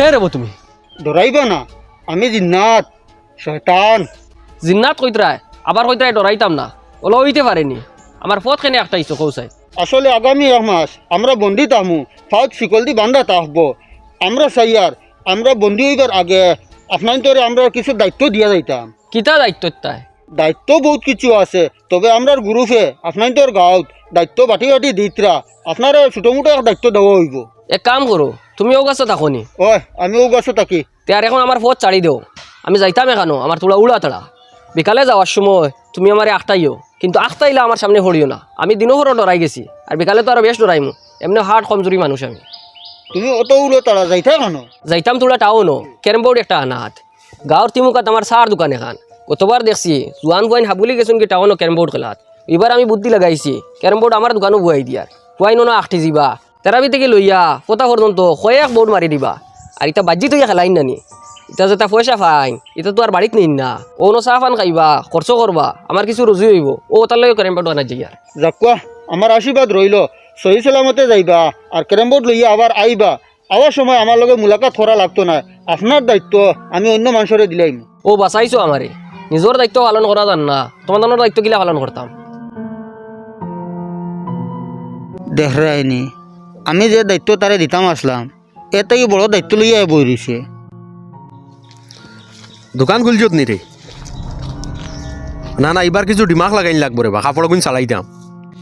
খেয়ে রেবো তুমি ডরাইবা না, আমি জিন্নাত শয়তান। জিন্নাত কইতরায় আবার কইতরায় ডরাইতাম না, ওলা হইতে পারেনি। আমার পথ কেনে একটা ইচ্ছো কৌসাই। আসলে আগামী এক মাস আমরা বন্দি থামু, ফাউত শিকল দি বান্ধা থাকবো। আমরা সাইয়ার আমরা বন্দি হইবার আগে আপনার তোরে আমরা কিছু দায়িত্ব দিয়া যাইতাম। কিতা দায়িত্ব তাই? দায়িত্ব বহুত কিছু আছে, তবে আমরার গ্রুপে আপনার তোর গাঁৱত দায়িত্ব বাটি বাটি দিতরা, আপনার ছোটো মোটো এক দায়িত্ব দেওয়া হইব। এক কাম করো, তুমিও গাছে থাকো নি, ওই আমিও গাছো থাকি। তার এখন আমার পথ ছাড়ি দেও। আমি যাইতাম এখানো, আমার তোলা উড়া তাড়া। বিকালে যাওয়ার সময় তুমি আমার আখটাইও, কিন্তু আখটাইলে আমার সামনে পড়িও না। আমি দিনও হরো ডরাই গেছি, আর বিকালে তো আরো বেশ ডরাইমু। এমনি হার্ট কমজোরি মানুষ আমি। তুমি অত উড়ো তারা যাইতে কেন? যাইতাম তোলা টাউনও, ক্যারেম বোর্ড একটা আনাত। গাঁৱৰ তিমুকাত আমার সার দোকান এখান। কতবার দেখছি জোয়ান বুয়াইন হাবুলি গেছুন কি টাউনও ক্যারেম বোর্ড খেলাত। এবার আমি বুদ্ধি লাগাইছি, ক্যারেম বোর্ড আমার দোকানও বুয়াই দিয়ার। বুয়াই নো আখটি যাবা তেরাবি থেকে লইয়া ফটা পর্যন্ত কয়েক বোর্ড মারি দিবা। আর ইটা বাজি তুই খেলাইন নানি, ইটা যেটা পয়সা ফাইন এটা তো আর বাড়িত নিন না। ও নো চাহ ফান খাইবা, খরচ করবা, আমার কিছু রুজি হইব। ও তার লগে ক্যারেম বোর্ড আনা যাইয়ার। যাকুয়া আমার আশীর্বাদ রইল, সহি সালামতে যাইবা আর ক্যারেম বোর্ড লইয়া আবার আইবা। আবার সময় আমার লগে মুলাকাত করা লাগতো না। আপনার দায়িত্ব আমি অন্য মানুষরে দিলাইম। ও বাঁচাইছো আমারে, নিজের দায়িত্ব পালন করা জান না, তোমাদের দায়িত্ব গিলা পালন করতাম। দেখরাইনি আমি যে দায়িত্ব তারে দিতাম আসলাম, এটাই বড় দায়িত্ব লইয়া বই রয়েছে। দোকান খুলছত নি রে? না না, এবার কিছু ডিমাগ লাগাইন লাগবো রে বা, কাপড় গুণ চালাইতাম।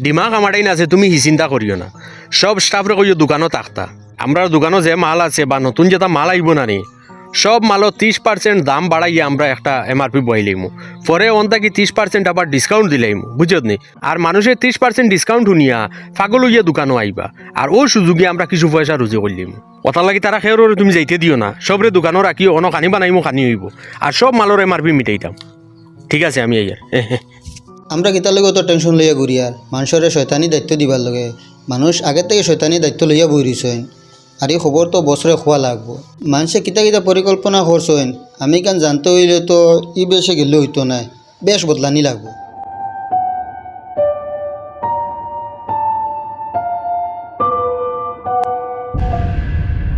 ডিমাগ আমারটাই না আছে, তুমি হি চিন্তা করিও না। সব স্টাফরে কইও দোকানও থাকতা। আমরা দোকানও যে মাল আছে বা নতুন যেটা মাল আইব না নি, সব মালও 30% দাম বাড়াইয়া আমরা একটা এমআরপি বইলাইমু। পরে অন্তাকি 30% আবার ডিসকাউন্ট দিলাইমু, বুঝত নি? আর মানুষের 30% ডিসকাউন্ট শুনিয়া ফাগল হইয়া দোকানও আইবা। আর ওই সুযোগে আমরা কিছু পয়সা রুজি করলিমু। ওটার লাগি তারা খেয়ে তুমি যাইতে দিও না, সবরে দোকানও রাখিও, অন খানি বানাইমু খানি হইব। আর সব মালের এমআরপি মিটাইতাম। ঠিক আছে আমি আইয়ার। আমরা কিতার লগে অত টেনশন লইয়া ঘুরি আর মানুষের শয়তানি দায়িত্ব দিবার লগে মানুষ আগে থেকে শয়তানি দায়িত্ব লইয়া বই রইছেন। আর এই খবর তো বছরে খোয়া লাগবো। মানুষে কিতা কিতা পরিকল্পনা করছেন আমি কেন জানতে হইলে তো ই বেশে গেলে হইতো না, বেশ বদলানি লাগবো।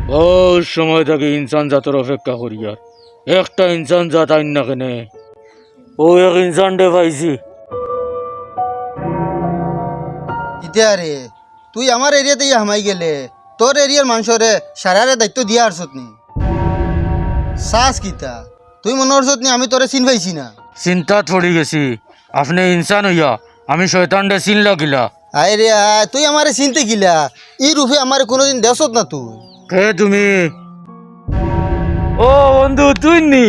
বহুত সময় থেকে ইনসান জাতের অপেক্ষা করি আর একটা ইনসান জাত আইন না কেনে। ও এক ইনসান ডে পাইছি। ইতিয়া রে তুই আমার এরিয়াতে হামাই গেলে তোর এরিয়ার মানুষরে সারারে দায়িত্ব দিয়া আরছত নি? সাস কিতা তুই মনে করছত নি আমি তোরে চিন পাইছি না? চিন্তাত পড়ি গেছি, আপনি ইনসান হইয়া আমি শয়তান ডে চিন লাগিলা। আয় রে আয়, তুই আমারে চিনতে গিলা ই রূপে আমার কোনোদিন দেশত না তুই। কে তুমি? ও বন্ধু তুই নি?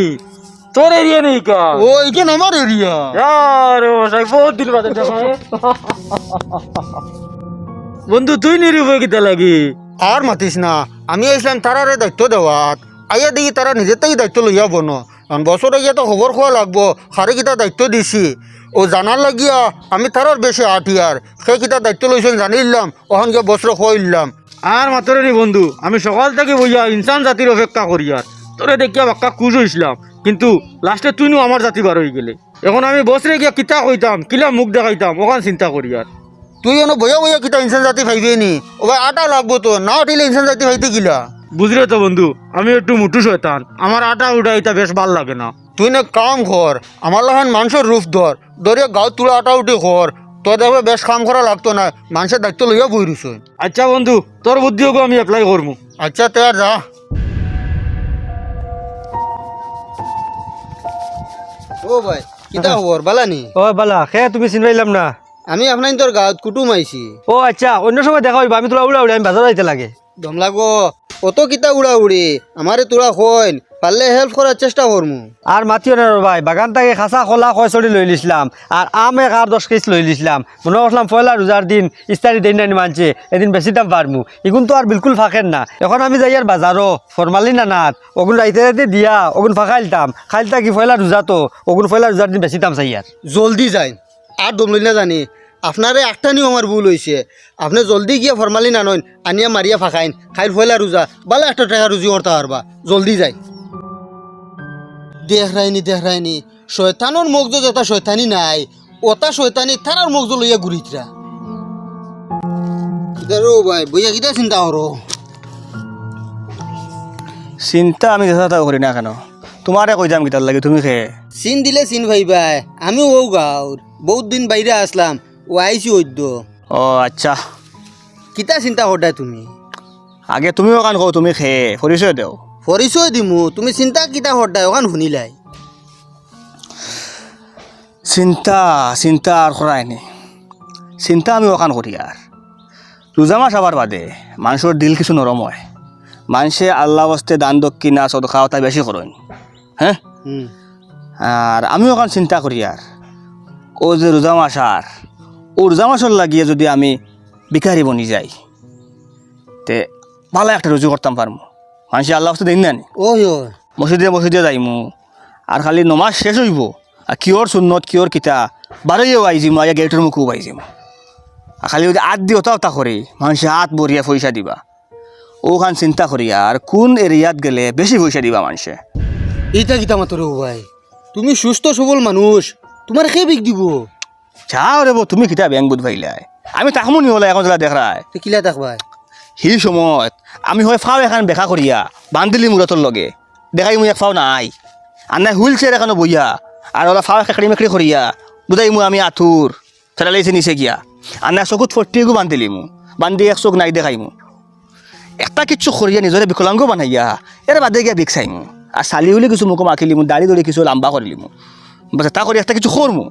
তোর এরিয়া নেই কা? ও এইখানে আমার এরিয়া। আরে ভাই বহুত দিন বাদে দেখা। বন্ধু তুই নিরূপে কিতা লাগি? আর মাতিস না, আমি আইসলাম তারারে দায়িত্ব দেওয়াত। আইয়া দেখি তারা নিজেতেই দায়িত্ব লইয়া বনো, কারণ বছর আইয়া তো খবর খোয়া লাগবো খারে কিতা দায়িত্ব দিছি। ও জানার লাগিয়া আমি তারার বেশি আঠিয়ার সেই কিতা দায়িত্ব লইছেন জানিলাম, ওখানকে বছর খোয়াইলাম। আর মাত্র নি বন্ধু, আমি সকাল থেকে বইয়া ইনসান জাতির অপেক্ষা করি আর তোরে দেখিয়া বাক্কা খুশ হইছিলাম, কিন্তু লাস্টে তুই নো আমার জাতি বার হয়ে গেলে। এখন আমি বছরে গিয়া কিতা কইতাম, কিলা মুখ দেখাইতাম, ওখান চিন্তা করি আর। তুই এনে বইয়া বইয়া কিতা ইনসান জাতি ভাইবে নি? ও ভাই আটা লাগবো তো, না উঠিলে ইনসান জাতি ভাইতে গিলা। বুঝলে তো বন্ধু, আমি একটু মুটু শয়তান, আমার আটা উঠা এটা বেশ ভাল লাগে না। তুই না কাম কর, আমার লাহান মানুষের রূপ ধরে গাঁত তুলা আটা উঠে কর, তোর দেখবে বেশ কাম করা লাগতো না, মানুষের দায়িত্ব লইয়া বই রইছ। আচ্ছা বন্ধু, তোর বুদ্ধিও আমি এপ্লাই করবো। আচ্ছা তে আর যা। ও ভাই কিতা খবর বালানি? ও বালা খে তুমি চিনবাইলাম না? আমি আপনার তোর গাঁত কুটুম আইছি। ও আচ্ছা, অন্য সময় দেখা হইবা, আমি তোরা উড়া উড়ি আমি বাজার যাইতে লাগে। দম লাগো অত কিতা উড়া উড়ি, আমারে তোরা কইন পারলে হেল্প করার চেষ্টা করমু। আর মাতিও না ভাই, বাগান থেকে খাসা খোলা খয়চড়ি লই লিছিলাম, আর আম এক আর 10 কেজি লই লিছিলাম। মনে করলাম পয়লা রোজার দিন ইস্তারি দিন নানি মানছে, এদিন বেশি দাম পারমু। এগুন তো আর বিলকুল ফাঁকেন না। এখন আমি যাই আর বাজারও ফরমালি না নাত ওগুন রাইতে রাইতে দিয়া ওগুন ফাঁকাইলতাম, খাইলতা কি পয়লা রোজা তো ওগুন পয়লা রোজার দিন বেশি দাম চাই আর। জলদি যাই আর দম লই না জানি আপনারে একটা নিও আমার ভুল হয়েছে। আপনি জলদি গিয়া ফরমালি না নইন আনিয়া মারিয়া ফাঁকাইন, খাইল ফয়লা রোজা বালা 100 টাকা রুজি করতে পারবা। জলদি যাই। দেখ রাইনি শয়তানোর মগজ যেটা শয়তানি নাই, ওটা শয়তানি তারার মগজ লইয়া ঘুরিতরা। ভাই বইয়া কিটা চিন্তা করো? চিন্তা আমি যথা করি না কেন তোমারে কই যাম কিতার লাগে তুমি খেয়ে চিন দিলে চিন ভাইবাই আমিও ও গাঁৱৰ বহুত দিন বাইরে আসলাম ও আইছি ওদ্য ও আচ্ছা কিতা চিন্তা করদাই তুমি আগে তুমিও কান কও তুমি খেয়ে পরিচয় দেও পৰিচয় দিমু তুমি চিন্তা কিতা করদাই ওখান শুনিলাই চিন্তা চিন্তা আর করাই নি চিন্তা আমি ওখান করি আর রোজা মাস আবার বাদে মানুষের দিল কিছু নরম হয় মানুষে আল্লাহ বস্তে দান দক্ষিণা সদকা তাই বেশি করেন হ্যাঁ আর আমি ওখান চিন্তা করি আর ও যে রোজা মাস আর ও রোজা মাসর লাগিয়ে যদি আমি বিকারি বনি যাই তে ভালো একটা রুজু করতাম পারমু মানুষে আল্লাহ বস্তে দিন না নি ওই মসজিদে যাইমু আর খালি নমাজ শেষ হইব আর কিয়র সুন্নত কিয়র কিতা বারোইও আইজিমু আইয়া গেটের মুখও পাইজিমু আর খালি যদি আত দি ওটা করি মানুষে হাত বরিয়া পয়সা দিবা ওখান চিন্তা করিয়া আর কোন এরিয়াত গেলে বেশি পয়সা দিবা মানুষে এইটা কিতা মাতর ভাই তুমি সুস্থ সবল মানুষ তোমার খেয়ে বিক দিব যাও রে বৌ, তুমি কিতা ব্যাংক বুধ ভাইলাই আমি তাকমো নি হলে এখন যেটা দেখায় তো কিলা থাকবাই সি সময়ত আমি হয় ফাও এখন বেকা করিয়া বান্ধিলি মূরতর লগে দেখাই মুই এক ফাও নাই আর নাই হুইল চেয়ার এখনো বইয়া আর ওরা ফাও খেকড়ি মেকড়ি করিয়া বুঝাই মু আমি আথুর সেটা লাইছে নিচে গিয়া আর না চকুত ফটিগু বান্ধিলি মু বান্ধি এক চোখ নাই দেখাই মু একটা কিচ্ছু করিয়া নিজরে বিকলাঙ্গ বানাইয়া এর বাদে গিয়া বিক চাই মু আর চালি উলি কিছু মুখ মাখিলি মু দাড়ি দড়ি কিছু লাম্বা করিলি মু বাস তা করি একটা কিছু করমু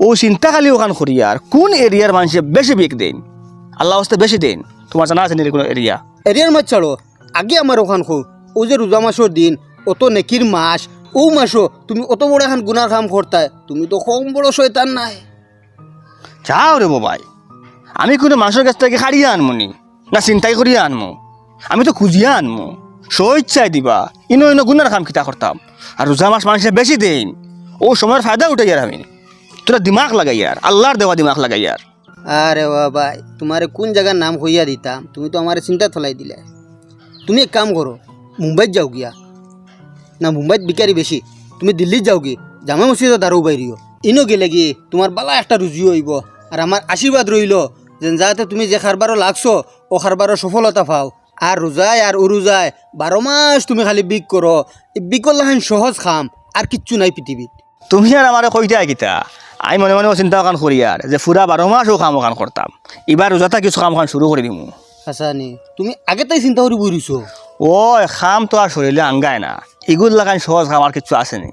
ও চিন্তা খালি ওখান করিয়া আর কোন এরিয়ার মানুষে বেশি বিক দেন আল্লাহ হস্তে বেশি দেন তোমার জানা আছে কোনো এরিয়া এরিয়ার মাছ ছাড়ো আগে আমার ওখান খো ও যে রোজা মাসের দিন অত নেকির মাস ও মাসও তুমি অত বড় এখন গুনার কাম করতাই তুমি তো কম বড় শয়তান নাই যাও রে বাবাই আমি কোনো মানুষের কাছ থেকে হারিয়ে আনমুনি না চিন্তাই করিয়া আনমু আমি তো খুঁজিয়া আনমু স্বইচ্ছায় দিবা ইনো গুনার কাম কিতা করতাম আর রোজা মাস মানুষের বেশি দেন ও সময়ের ফায়দা উঠে যার আমি তোরা দিমাগ লাগাই আর আল্লাহর দেওয়া দিমাগ লাগাই আর আরে ভাই তোমারে কোন জায়গার নাম হইয়া দিতাম তুমি তো আমার চিন্তা থলাই দিলে তুমি এক কাম করো মুম্বাইত যাও গিয়া না মুম্বাইত বিকারি বেশি তুমি দিল্লিত যাও কি জামা মসজিদে দাঁড়াও বাইরিও ইনো গেলে কি তোমার বালা একটা রুজি হইব আর আমার আশীর্বাদ রইল যে যাতে তুমি যে খারবারও লাগছো ও খারবারও সফলতা পাও আর রোজায় আর উরুজায় 12 মাস তুমি খালি বিক করো এই বিকল লাহান সহজ খাম আর কিচ্ছু নাই পৃথিবীত তুমি আর আমার কইতে কিতা আমি মনে মনে চিন্তা কান করি আর যে ফুরা 12 মাসও কাম কান করতাম এবার রোজাটা কিছু কাম কান শুরু করে দিমু হাসানি তুমি আগে তাই চিন্তা করে বইরিছো ও খাম তো আর শরীরে আঙ্গায় না এগুলো লাগান সহজ খাম আর কিছু আসেনি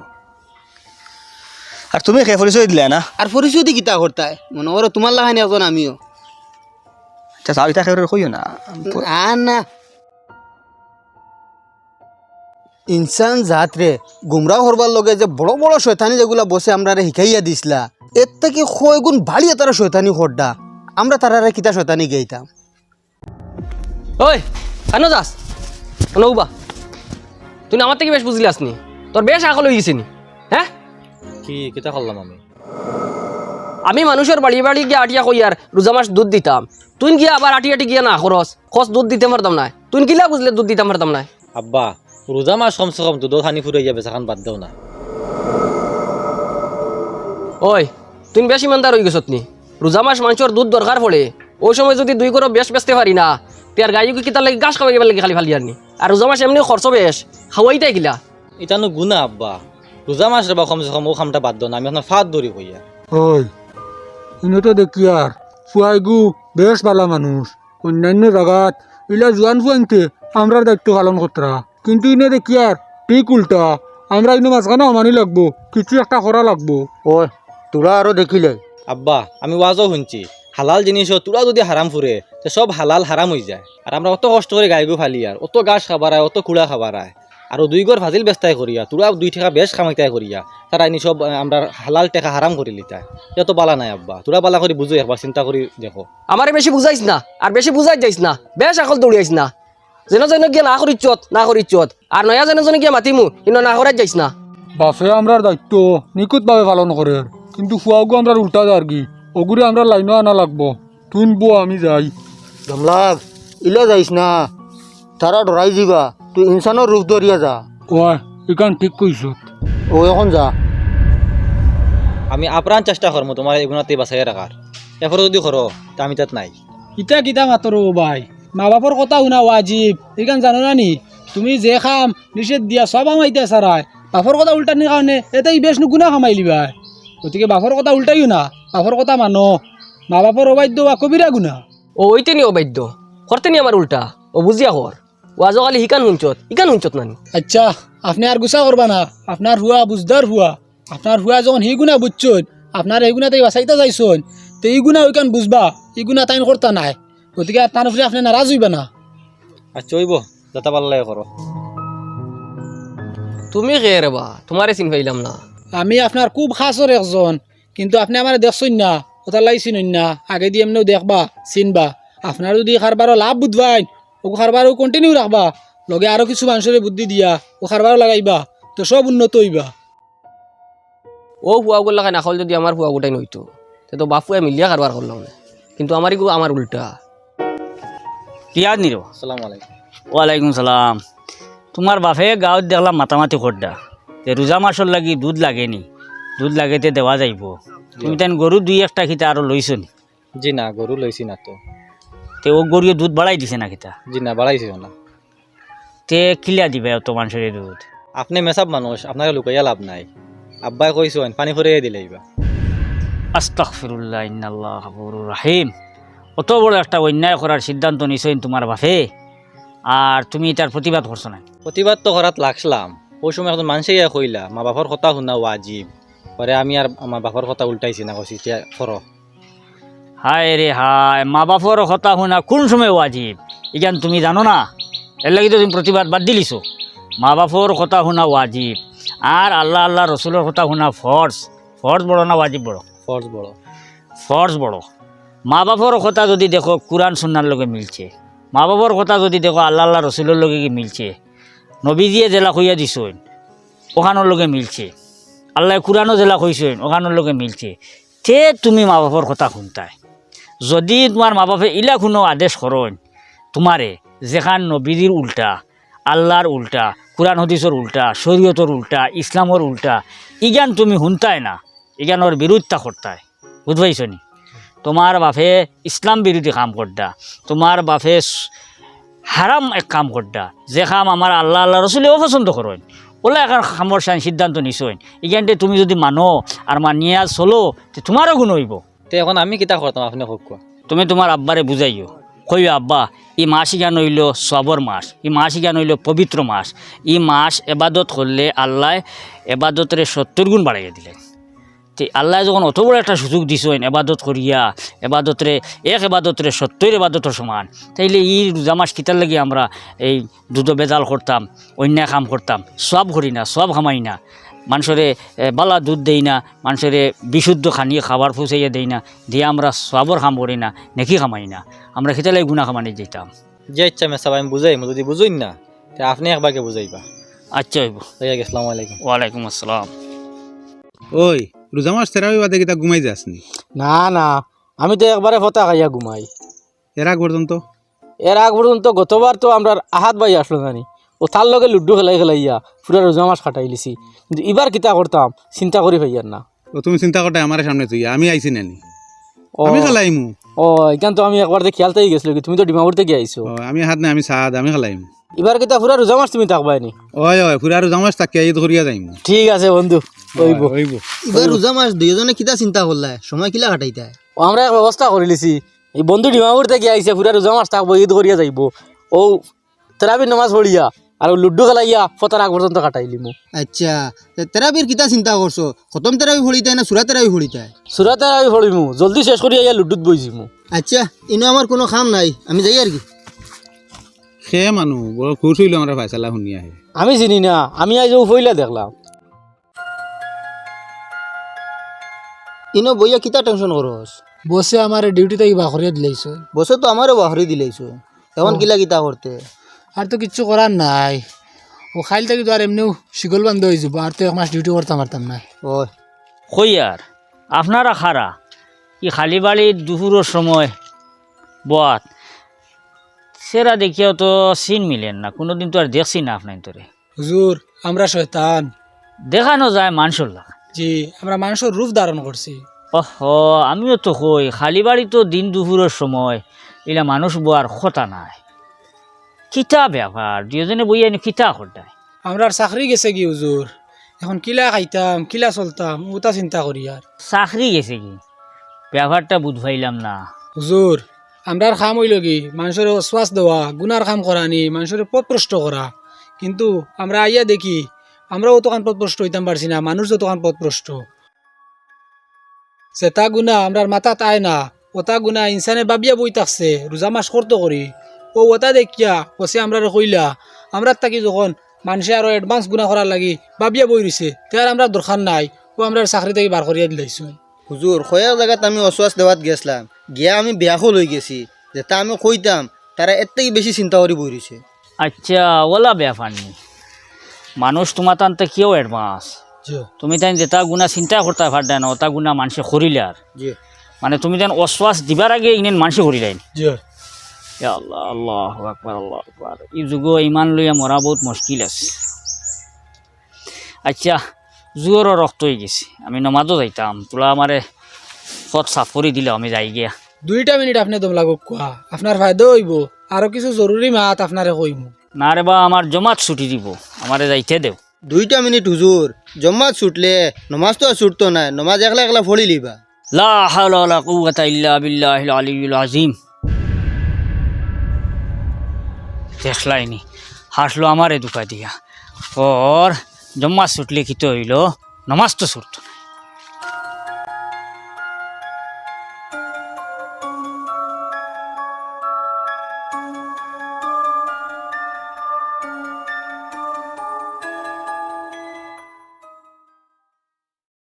আর তুমি খেয়ে পরিচয় দিলে না আর পরিচয় দি কিতা করতাই মনে করো তোমার লাহানি এখন আমিও আচ্ছা চাও ইটা খেয়ে কইও না আর না ইনসান জাতরে গুমরা করবার লগে যে বড় বড় শয়তানি যেগুলা বসে আমরা শিখাইয়া দিছিলা এর থেকে কয় গুণ বাড়িয়ে তারা শয়তানি করডা আমরা তারারে কিতা শয়তানি গাইতাম ওই কেন যাস নৌবা তুই আমার থেকে বেশ বুঝলিস নি তোর বেশ আকল হয়ে গেছে নি হ্যাঁ কি কিতা করলাম আমি আমি মানুষের বাড়ি বাড়ি গিয়ে আটিয়া কই আর রোজা মাস দুধ দিতাম তুই গিয়া আবার আটি আটি গিয়া না খরচ খস দুধ দিতে পারতাম না তুই কিলা বুঝলে দুধ দিতাম পারতাম না আব্বা রোজা মাস কমসে কম দুধ খানি ফুরাই যাবে সেখান বাদ দেও না ওই তুই বেশ ইমানদার হয়ে গেছত নি রোজা মাস মানুষের দুধ দরকার পড়ে ওই সময় যদি 2 করো বেশ বেচতে পারি না তার গাইকে কিতার লাগে গাছ খাওয়াই লাগে খালি ফালি আনি আর রোজা মাস এমনি খরচ বেশ খাওয়াইতাই কিলা ইটানো গুণা আব্বা রোজা মাস রেবা কমসে কম ও খামটা বাদ দেও না আমি এখন ফাঁদ ধরি কইয়া ওই ইনো তো দেখি আর ফুয়াইগু বেশ ভালো মানুষ অন্যান্য জায়গাত ইলা জোয়ান ফুয়াইতে আমরার দায়িত্ব পালন করতরা কিন্তু ইনে দেখি আর ঠিক উল্টা আমরা ইনো মাঝখানে অমানি লাগবো কিছু একটা করা লাগবো ওই তোরা আরো দেখিলে আব্বা আমি ওয়াজও শুনছি হালাল জিনিসও তোরা যদি হারাম ফুরে তো সব হালাল হারাম হয়ে যায় আর আমরা অত কষ্ট করে গাইগু ফালি আর অত গাছ খাবারায় অত কুড়া খাবারায় আর 2 গড় ফাজিল বেস্তাই করিয়া তোরা 2 টাকা বেশ খামাইতাই করিয়া তারা এনে সব আমরা হালাল টাকা হারাম করে লিতাই এত বালা নাই আব্বা তোরা বালা করে বুঝো একবার চিন্তা করি দেখো আমারে বেশি বুঝাইস না আর বেশি বুঝাই যাইস না বেশ আকল দৌড়াইস না যেন যেন গিয়া না করিচ্ছত আর নয়া যেন যেন গিয়া মাতিমু কিন্তু না করাই যাইস না বাপে আমরার দায়িত্ব নিখুঁতভাবে পালন করে কিন্তু ফুয়াগু আমরা উল্টা যার কি ওগুলি আমরা লাইনও আনা লাগবো তুই বো আমি যাই জমলাগ ইলা যাইস না তারা ডরাই দিবা তুই ইনসানের রূপ ধরিয়া যা ওই এখান ঠিক কইস ও এখন যা আমি আপ্রাণ চেষ্টা করবো তোমার এগুলাতে বাঁচাই রাখার এরপরে যদি করো তা আমি তাত নাই ইটা কিতা মাতর ভাই মা বাপর কথা শুনা ওয়াজিব এখান জানো না নি তুমি যে খাম নিষেধ দিয়া সব আমাইতে সারায় বাপর কথা উল্টানির কারণে এতেই বেশ গুণা খামাই লিবা গতিকে বাপর কথা উল্টাইও না বাপর কথা মানো মা বাপর অবাধ্য বা কবিরা গুণা ও ওইতে নি অবাধ্য করতে নি আমার উল্টা ও বুঝিয়া কর ও আজকালি ইকান হুঞ্চত নানি আচ্ছা আপনি আর গুছা করবা না আপনার হুয়া বুঝদার হুয়া আপনার হুয়া যখন হি গুণা বুঝছন আপনার এই গুণা তাই বাঁচাইতে যাইছন তো এই গুণা ওইখান বুঝবা এই গুণা তাই করতা নাই গতিকে আপনার উপরে আপনি নারাজ হইবা না আচ্ছা হইব যাতা পাল্লাই করো। তুমি কে রে বা তোমারে চিন পাইলাম না আমি আপনার খুব খাসর একজন কিন্তু আপনি আমার দেখছেন না কোথাও লাই চিনেন না আগে দিয়ে এমনিও দেখবা চিনবা আপনার যদি খারবারও লাভ বুঝবাই ও খারবারও কন্টিনিউ রাখবা লগে আরও কিছু মানুষের বুদ্ধি দিয়া ও খারবারও লাগাইবা তো সব উন্নত হইবা ও হুয়াগুলো লাগাই নাখল যদি আমার হুয়া গোটাই নইতো তো বাপুয়ে মিলিয়া কারবার করলাম না কিন্তু আমার ইগু আমার উল্টা ইয়াদ নিরো আসসালামু আলাইকুম। ওয়ালাইকুম সালাম। তোমার বাপে গাঁৱত দেখলাম মাতামাতি খোদ্দা তে রোজা মাসর লাগি দুধ লাগেনি দুধ লাগেতে দেওয়া যাইব তুমি তেন গরু দুই একটা খিতা আরো লইছ নি জি না গরু লইছি না তো। তে ও গরুয়ে দুধ বাড়াই দিছে না খিতা জি না বাড়াইছি না। তে কিলিয়া দিবে তো মানুষের দুধ আপনি মেসাব মানুষ আপনাকে লুকাইয়া লাভ নাই। আব্বাই কইছেন পানি ফুরিয়ে দিলে এইবা। আস্তাগফিরুল্লাহ ইন্নাল্লাহ গফুরুর রহিম। অত বড় একটা অন্যায় করার সিদ্ধান্ত নিছেন তোমার বাপে আর তুমি এটার প্রতিবাদ করছো না প্রতিবাদ তো করাত লাগলাম ওই সময় এখন মানুষে ইয়া কইলা মা বাপর কথা শুনা ওয়াজিব পরে আমি আর আমার বাপর কথা উল্টাইছি না কইছি এতিয়া করো। হায় রে হায় মা বাপর কথা শুনা কোন সময় ওয়াজিব ইগান তুমি জানো না এর লাগি তো তুমি প্রতিবাদ বাদ দিলিছো। মা বাপর কথা শুনা ওয়াজিব আর আল্লাহ আল্লাহ রসুলের কথা শুনা ফর্জ ফর্জ বড় না ওয়াজিব বড় ফর্জ বড় ফর্জ বড়। মা বাপর কথা যদি দেখো কোরআন সুন্নার লগে মিলছে মা বাপর কথা যদি দেখো আল্লাহ আল্লাহ রসুলের লগে কি মিলছে নবীজিয়ে জেলা কইয়া দিছেন ওখানোর লগে মিলছে আল্লাহ কোরআনও জেলা কইছেন ওখানোর লগে মিলছে তে তুমি মা বাপর কথা শুনতাই যদি তোমার মা বাপে ইলা কোনো আদেশ করেন তোমারে যেখান নবীর উল্টা আল্লাহর উল্টা কোরআন হদিসর উল্টা শরীয়তর উল্টা ইসলামর উল্টা ইগান তুমি শুনতাই না ইগানোর বিরোধিতা করতাই বুঝবাইছ নি। তোমার বাপে ইসলাম বিরোধী কাম করডা তোমার বাপে হারাম এক কাম করডা যে কাম আমার আল্লাহ আল্লাহ রসুলেও পছন্দ করেন ওলা এখন খামর সাইন সিদ্ধান্ত নিছেন ইগানটে তুমি যদি মানো আর মানিয়া চলো তে তোমারও গুণ হইব। তে এখন আমি কিতা করতাম আপনি হোক। তুমি তোমার আব্বারে বুঝাইও কইও আব্বা ই মাস ইগান হইল সবর মাস ই মাস ইগান হইল পবিত্র মাস ই মাস এবাদত করলে আল্লাহ এবাদতের 70 গুণ বাড়াইয়া দিলেন। তে আল্লাহ যখন অত বড় একটা সুযোগ দিছেন এবাদত করিয়া এবাদতরে এক এবাদতরে 70 এবাদতের সমান তাইলে ই রোজা মাস কিতার লাগি আমরা এই দুধ বেজাল করতাম অন্যায় কাম করতাম সব করি না সব খামাই না মানুষরে বালা দুধ দেই না মানুষরে বিশুদ্ধ খানিয়ে খাবার ফুসাইয়া দেই না দিয়ে আমরা সবর কাম করি না নেকি খামাই না আমরা খেতালে গুণা খামানি যেতাম। যে ইচ্ছা মেসাব আমি বুঝাইম যদি বুঝুন না তে আপনি একবারকে বুঝাইবা। আচ্ছা হইব। আসসালামু আলাইকুম। ওয়ালাইকুম আসসালাম। ওই রোজা মাস তেরাবি বাদে কিতা ঘুমাই যাসনি না না আমি তো একবারে ফতা খাইয়া ঘুমাই। এর আগ পর্যন্ত এর আগ পর্যন্ত গতবার তো আমরা আহাত বাই আসলো জানি ও তার লগে লুড্ডু খেলাইয়া পুরা রোজা মাস কাটাই লিছি কিন্তু এবার কিতা করতাম চিন্তা করি ভাইয়ার না। ও তুমি চিন্তা করতে আমার সামনে তুই আমি আইছি নানি ও আমি খালাইমু ও এখান তো আমি একবার খেয়ালতেই গেছিল কি তুমি তো ডিমাপুর থেকে আইছো আমি হাত নাই আমি সাদ আমি খালাইমু এবার কিতা পুরা রোজা মাস তুমি থাকবাই নি। ওই ওই পুরা রোজা মাস তাকে ঈদ করিয়া যাইমু ঠিক আছে বন্ধু হইব। হইব এবার রোজা মাস দুইজনে কিতা চিন্তা করলা সময় কিলা কাটাইতা ও আমরা এক ব্যবস্থা করে লিছি এই বন্ধু ডিমাপুর থেকে আইছে পুরা রোজা মাস থাকবো ঈদ করিয়া যাইব ও তেরাবির নামাজ পড়িয়া আর লুড্ডু খেলাইয়া ফতার আগ পর্যন্ত কাটাইলিমু। আচ্ছা তেরাবির কিতা চিন্তা করছো খতম তেরাবি ফড়িতাই না সুরা তেরাবি ফড়িতাই সুরাতে আমি পড়িমু জলদি শেষ করিয়া ইয়া লুড্ডুত বইছিমু। আচ্ছা ইনো আমার কোনো কাম নাই আমি যাই আর কি সে মানুষ বড় খুশ হইল আমরা ফাইসালা শুনি আহে আমি চিনি না আমি আজ ফইলা দেখলাম। ইনো বইয়া কিতা টেনশন করস বসে আমার ডিউটি থেকে বাখরিয়া দিলাইছো বসে তো আমারও বাহরি দিলাইছো এখন কিলা কিতা করতে আর তো কিচ্ছু করার নাই ও খাইল থেকে তো আর এমনিও শিকল বান্ধ হয়ে যাব আর তো 1 মাস ডিউটি করতে পারতাম না। ওই কই আর আপনারা খারা কি খালি বাড়ির দুপুরের সময় বাত সেরা দেখিয়াও তো সিন মিলেন না কোনোদিন তো আর দেখছি না আপনার তোরে হুজুর আমরা শয়তান দেখানো যায় মানুষের লাগা। জি আমরা মানুষের রূপ ধারণ করছি। ওহ আমিও তো কই খালি বাড়ি তো দিন দুপুরের সময় এলা মানুষ বোয়ার কথা নাই কিতা ব্যাপার দুজনে বইয়া নি কিতা করতায় আমরা চাকরি গেছে কি হুজুর এখন কিলা খাইতাম কিলা চলতাম ওটা চিন্তা করি আর চাকরি গেছে কি ব্যাপারটা বুঝবাইলাম না হুজুর আমরার কাম হইল কি মানুষের শ্বাস দেওয়া গুনার কাম করা নি মানুষের পথ প্রষ্ট করা কিন্তু আমরা আইয়া দেখি আমরাও তখন পথ প্রষ্ট হইতাম পারছি না মানুষ তখন পথ প্রষ্ট সেটা গুণা আমরার মাথাত আয় না ওটা গুণা ইনসানে বাবিয়া বই থাকছে রোজা মাস করতে করি ও ওটা দেখিয়া কষে আমরা কইলা আমরা থাকি যখন মানুষে আরো অ্যাডভান্স গুণা করার লাগি বাবিয়া বই রইছে তার আমরা দরকার নাই ও আমরা চাকরি থেকে বার করিয়া দিলাইছো হুজুর কয়েক জায়গাত আমি অশ্বাস দেওয়াত গেছিলাম গিয়া আমি বিয়াকো লই গেছি যেটা আমি কইতাম তারা এর থেকে বেশি চিন্তা করে বই রইছে আচ্ছা ওলা ব্যাপার নেই মানুষ তোমার টানতে কেউ অ্যাডভান্স তুমি তাই যেটা গুণা চিন্তা করতে পারবে না ওটা গুণা মানুষে করিলে আর জি মানে তুমি যেন অশ্বাস দিবার আগে ইনেন মানুষে করিলেন জি আল্লাহ আল্লাহ আকবার আল্লাহ আকবার এই যুগ ইমান লইয়া মরা বহুত মুশকিল আছে আচ্ছা জুয়রও রক্ত হয়ে গেছে আমি নমাজও যাইতাম তোলা আমারে পথ সাফ করে দিলে আমি যাই গিয়া 2টা মিনিট আপনি দম লাগুক কোয়া আপনার ফায়দা হইব আরো কিছু জরুরি মাত আপনারে কইম না রে বা আমার জমাত ছুটি দিব আমারে যাইতে দেও 2টা মিনিট হুজুর জম্মাত ছুটলে নমাজ তো আর ছুটতো না নমাজ একলা একলা ফড়ি লিবা লা হাওলা ওয়ালা কুওয়াতা ইল্লা বিল্লাহিল আলিয়্যিল আযীম দেখলাইনি হাসলো আমারে দুকা দিয়া ওর জম্মা ছুটলে কি তো হইল নমাজ তো ছুটতো না